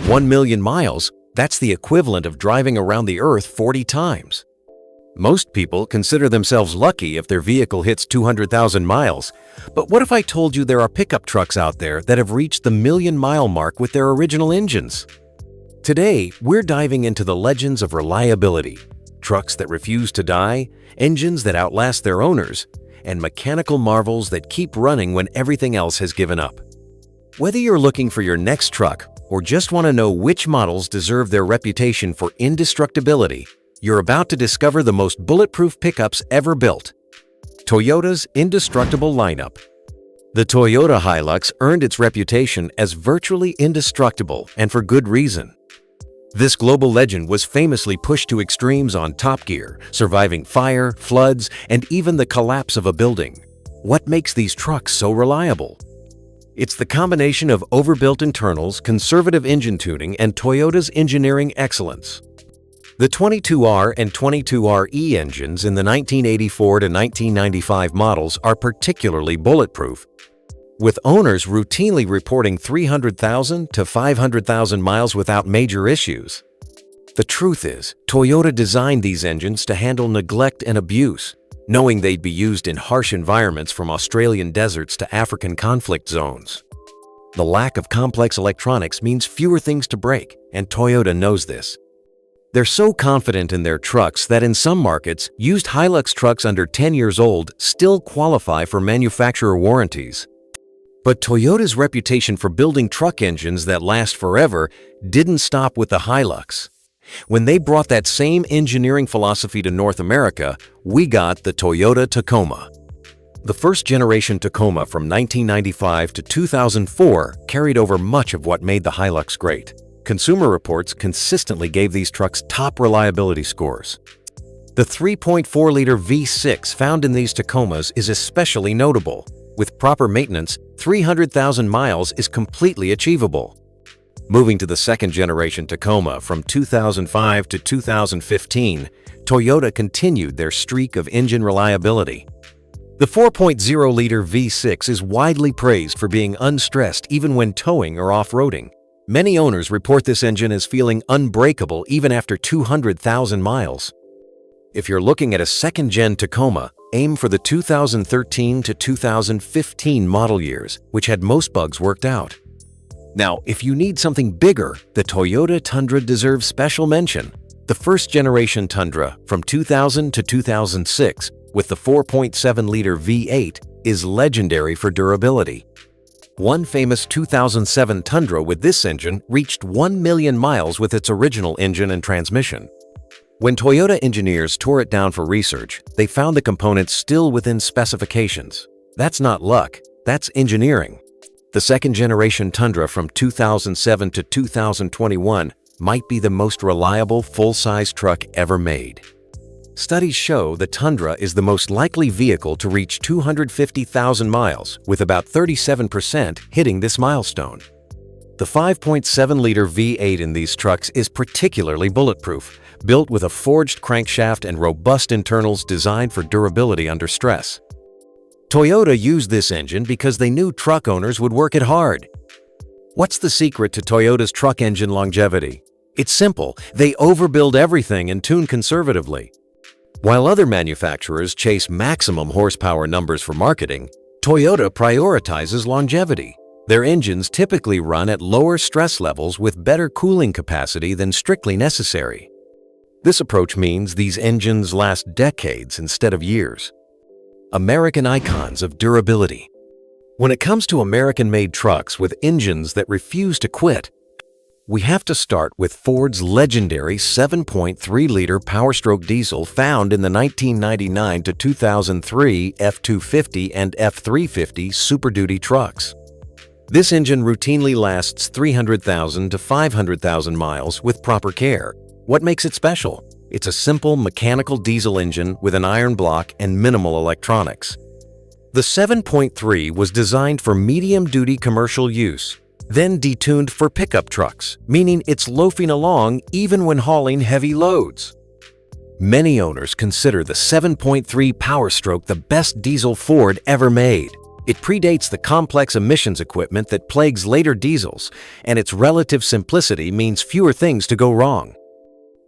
1 million miles, that's the equivalent of driving around the Earth 40 times. Most people consider themselves lucky if their vehicle hits 200,000 miles. But what if I told you there are pickup trucks out there that have reached the million-mile mark with their original engines? Today, we're diving into the legends of reliability, trucks that refuse to die, engines that outlast their owners, and mechanical marvels that keep running when everything else has given up. Whether you're looking for your next truck or just want to know which models deserve their reputation for indestructibility, you're about to discover the most bulletproof pickups ever built. Toyota's indestructible lineup. The Toyota Hilux earned its reputation as virtually indestructible, and for good reason. This global legend was famously pushed to extremes on Top Gear, surviving fire, floods, and even the collapse of a building. What makes these trucks so reliable? It's the combination of overbuilt internals, conservative engine tuning, and Toyota's engineering excellence. The 22R and 22RE engines in the 1984 to 1995 models are particularly bulletproof, with owners routinely reporting 300,000 to 500,000 miles without major issues. The truth is, Toyota designed these engines to handle neglect and abuse, knowing they'd be used in harsh environments from Australian deserts to African conflict zones. The lack of complex electronics means fewer things to break, and Toyota knows this. They're so confident in their trucks that in some markets, used Hilux trucks under 10 years old still qualify for manufacturer warranties. But Toyota's reputation for building truck engines that last forever didn't stop with the Hilux. When they brought that same engineering philosophy to North America, we got the Toyota Tacoma. The first-generation Tacoma from 1995 to 2004 carried over much of what made the Hilux great. Consumer Reports consistently gave these trucks top reliability scores. The 3.4-liter V6 found in these Tacomas is especially notable. With proper maintenance, 300,000 miles is completely achievable. Moving to the second-generation Tacoma from 2005 to 2015, Toyota continued their streak of engine reliability. The 4.0-liter V6 is widely praised for being unstressed even when towing or off-roading. Many owners report this engine as feeling unbreakable even after 200,000 miles. If you're looking at a second-gen Tacoma, aim for the 2013 to 2015 model years, which had most bugs worked out. Now, if you need something bigger, the Toyota Tundra deserves special mention. The first-generation Tundra from 2000 to 2006 with the 4.7-liter V8 is legendary for durability. One famous 2007 Tundra with this engine reached 1 million miles with its original engine and transmission. When Toyota engineers tore it down for research, they found the components still within specifications. That's not luck, that's engineering. The second-generation Tundra from 2007 to 2021 might be the most reliable full-size truck ever made. Studies show the Tundra is the most likely vehicle to reach 250,000 miles, with about 37% hitting this milestone. The 5.7-liter V8 in these trucks is particularly bulletproof, built with a forged crankshaft and robust internals designed for durability under stress. Toyota used this engine because they knew truck owners would work it hard. What's the secret to Toyota's truck engine longevity? It's simple. They overbuild everything and tune conservatively. While other manufacturers chase maximum horsepower numbers for marketing, Toyota prioritizes longevity. Their engines typically run at lower stress levels with better cooling capacity than strictly necessary. This approach means these engines last decades instead of years. American icons of durability. When it comes to American-made trucks with engines that refuse to quit, we have to start with Ford's legendary 7.3-liter Power-Stroke diesel found in the 1999 to 2003 F-250 and F-350 Super Duty trucks. This engine routinely lasts 300,000 to 500,000 miles with proper care. What makes it special? It's a simple mechanical diesel engine with an iron block and minimal electronics. The 7.3 was designed for medium-duty commercial use, then detuned for pickup trucks, meaning it's loafing along even when hauling heavy loads. Many owners consider the 7.3 Power-Stroke the best diesel Ford ever made. It predates the complex emissions equipment that plagues later diesels, and its relative simplicity means fewer things to go wrong.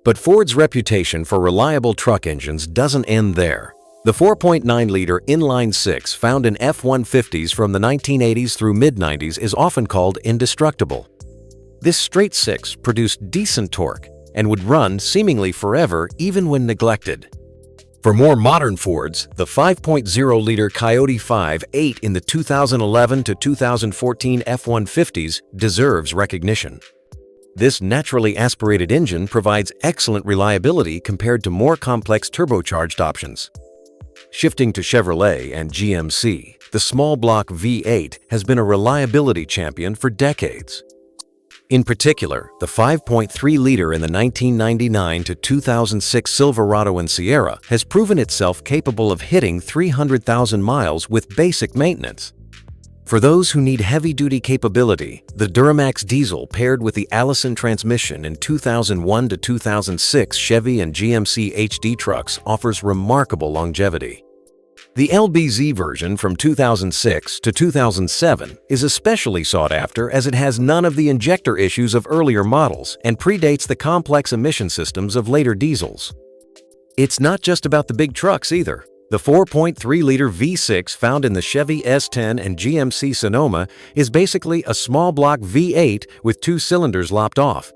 But Ford's reputation for reliable truck engines doesn't end there. The 4.9-liter inline-six found in F-150s from the 1980s through mid-90s is often called indestructible. This straight six produced decent torque and would run seemingly forever even when neglected. For more modern Fords, the 5.0-liter Coyote 5.8 in the 2011 to 2014 F-150s deserves recognition. This naturally aspirated engine provides excellent reliability compared to more complex turbocharged options. Shifting to Chevrolet and GMC, the small block V8 has been a reliability champion for decades. In particular, the 5.3-liter in the 1999 to 2006 Silverado and Sierra has proven itself capable of hitting 300,000 miles with basic maintenance. For those who need heavy-duty capability, the Duramax diesel paired with the Allison transmission in 2001 to 2006 Chevy and GMC HD trucks offers remarkable longevity. The LBZ version from 2006 to 2007 is especially sought after as it has none of the injector issues of earlier models and predates the complex emission systems of later diesels. It's not just about the big trucks either. The 4.3-liter V6 found in the Chevy S10 and GMC Sonoma is basically a small block V8 with two cylinders lopped off.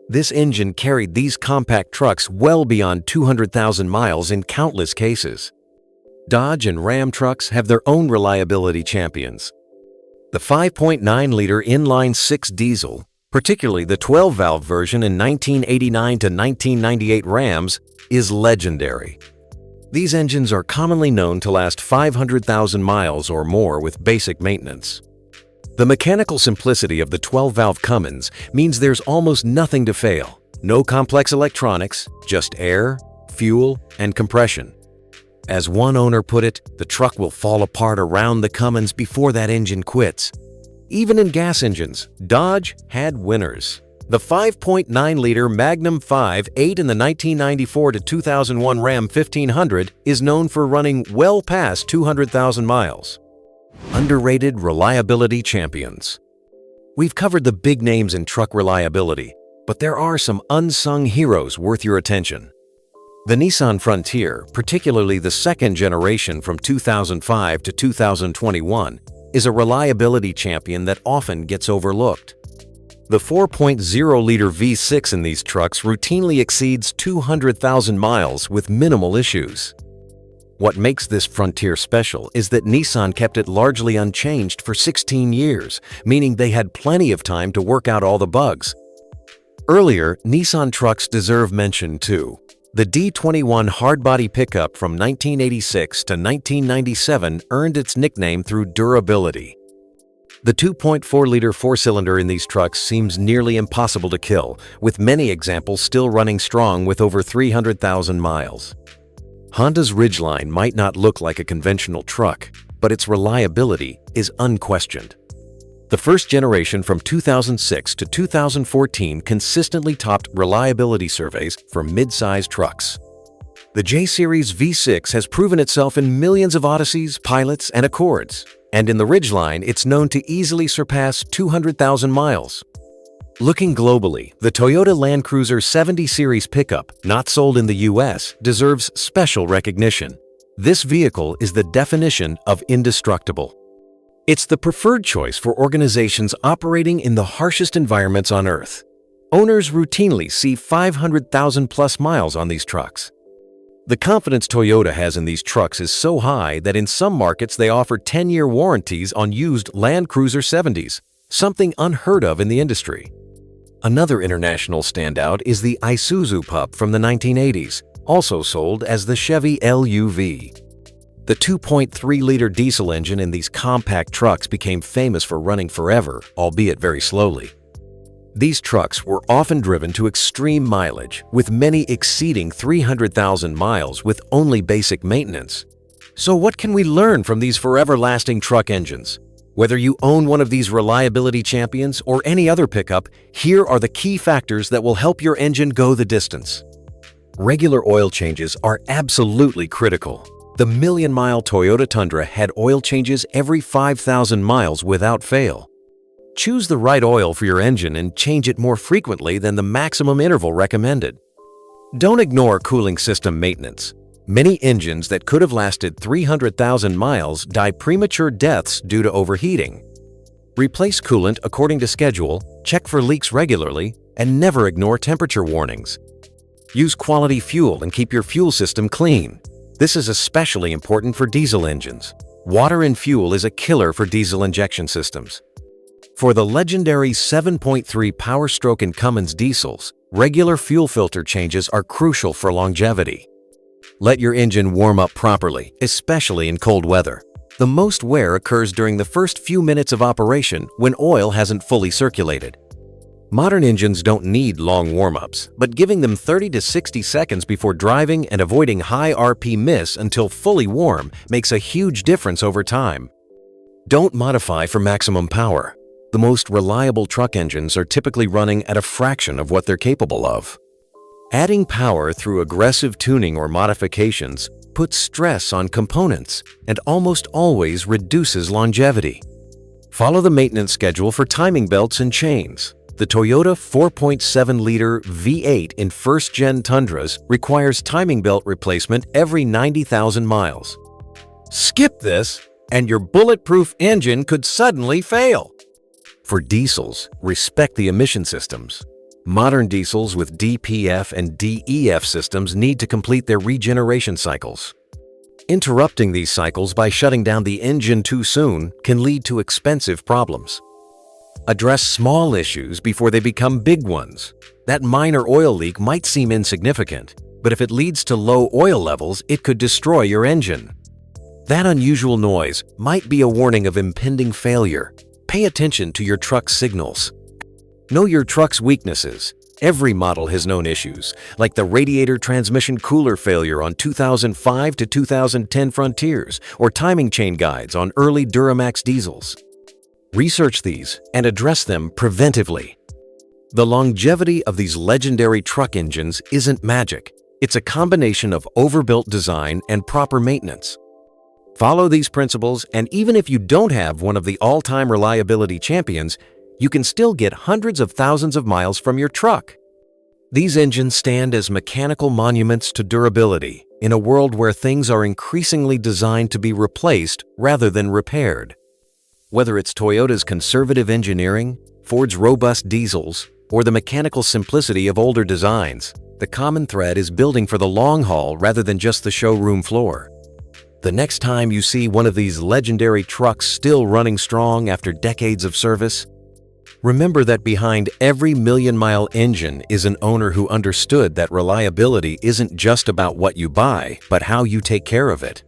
This engine carried these compact trucks well beyond 200,000 miles in countless cases. Dodge and Ram trucks have their own reliability champions. The 5.9-liter inline-six diesel, particularly the 12-valve version in 1989 to 1998 Rams, is legendary. These engines are commonly known to last 500,000 miles or more with basic maintenance. The mechanical simplicity of the 12-valve Cummins means there's almost nothing to fail. No complex electronics, just air, fuel, and compression. As one owner put it, the truck will fall apart around the Cummins before that engine quits. Even in gas engines, Dodge had winners. The 5.9-liter Magnum 5.8 in the 1994 to 2001 Ram 1500 is known for running well past 200,000 miles. Underrated reliability champions. We've covered the big names in truck reliability, but there are some unsung heroes worth your attention. The Nissan Frontier, particularly the second generation from 2005 to 2021, is a reliability champion that often gets overlooked. The 4.0-liter V6 in these trucks routinely exceeds 200,000 miles with minimal issues. What makes this Frontier special is that Nissan kept it largely unchanged for 16 years, meaning they had plenty of time to work out all the bugs. Earlier, Nissan trucks deserve mention too. The D21 hardbody pickup from 1986 to 1997 earned its nickname through durability. The 2.4-liter four-cylinder in these trucks seems nearly impossible to kill, with many examples still running strong with over 300,000 miles. Honda's Ridgeline might not look like a conventional truck, but its reliability is unquestioned. The first generation from 2006 to 2014 consistently topped reliability surveys for mid-size trucks. The J-Series V6 has proven itself in millions of Odysseys, Pilots, and Accords. And in the Ridgeline, it's known to easily surpass 200,000 miles. Looking globally, the Toyota Land Cruiser 70 Series pickup, not sold in the US, deserves special recognition. This vehicle is the definition of indestructible. It's the preferred choice for organizations operating in the harshest environments on Earth. Owners routinely see 500,000-plus miles on these trucks. The confidence Toyota has in these trucks is so high that in some markets they offer 10-year warranties on used Land Cruiser 70s, something unheard of in the industry. Another international standout is the Isuzu Pup from the 1980s, also sold as the Chevy LUV. The 2.3-liter diesel engine in these compact trucks became famous for running forever, albeit very slowly. These trucks were often driven to extreme mileage, with many exceeding 300,000 miles with only basic maintenance. So what can we learn from these forever-lasting truck engines? Whether you own one of these reliability champions or any other pickup, here are the key factors that will help your engine go the distance. Regular oil changes are absolutely critical. The million-mile Toyota Tundra had oil changes every 5,000 miles without fail. Choose the right oil for your engine and change it more frequently than the maximum interval recommended. Don't ignore cooling system maintenance. Many engines that could have lasted 300,000 miles die premature deaths due to overheating. Replace coolant according to schedule, check for leaks regularly, and never ignore temperature warnings. Use quality fuel and keep your fuel system clean. This is especially important for diesel engines. Water in fuel is a killer for diesel injection systems. For the legendary 7.3 Power-Stroke and Cummins diesels, regular fuel filter changes are crucial for longevity. Let your engine warm up properly, especially in cold weather. The most wear occurs during the first few minutes of operation when oil hasn't fully circulated. Modern engines don't need long warm-ups, but giving them 30 to 60 seconds before driving and avoiding high RP miss until fully warm makes a huge difference over time. Don't modify for maximum power. The most reliable truck engines are typically running at a fraction of what they're capable of. Adding power through aggressive tuning or modifications puts stress on components and almost always reduces longevity. Follow the maintenance schedule for timing belts and chains. The Toyota 4.7-liter V8 in first-gen Tundras requires timing belt replacement every 90,000 miles. Skip this, and your bulletproof engine could suddenly fail. For diesels, respect the emission systems. Modern diesels with DPF and DEF systems need to complete their regeneration cycles. Interrupting these cycles by shutting down the engine too soon can lead to expensive problems. Address small issues before they become big ones. That minor oil leak might seem insignificant, but if it leads to low oil levels, it could destroy your engine. That unusual noise might be a warning of impending failure. Pay attention to your truck's signals. Know your truck's weaknesses. Every model has known issues, like the radiator transmission cooler failure on 2005 to 2010 Frontiers or timing chain guides on early Duramax diesels. Research these and address them preventively. The longevity of these legendary truck engines isn't magic. It's a combination of overbuilt design and proper maintenance. Follow these principles, and even if you don't have one of the all-time reliability champions, you can still get hundreds of thousands of miles from your truck. These engines stand as mechanical monuments to durability in a world where things are increasingly designed to be replaced rather than repaired. Whether it's Toyota's conservative engineering, Ford's robust diesels, or the mechanical simplicity of older designs, the common thread is building for the long haul rather than just the showroom floor. The next time you see one of these legendary trucks still running strong after decades of service, remember that behind every million-mile engine is an owner who understood that reliability isn't just about what you buy, but how you take care of it.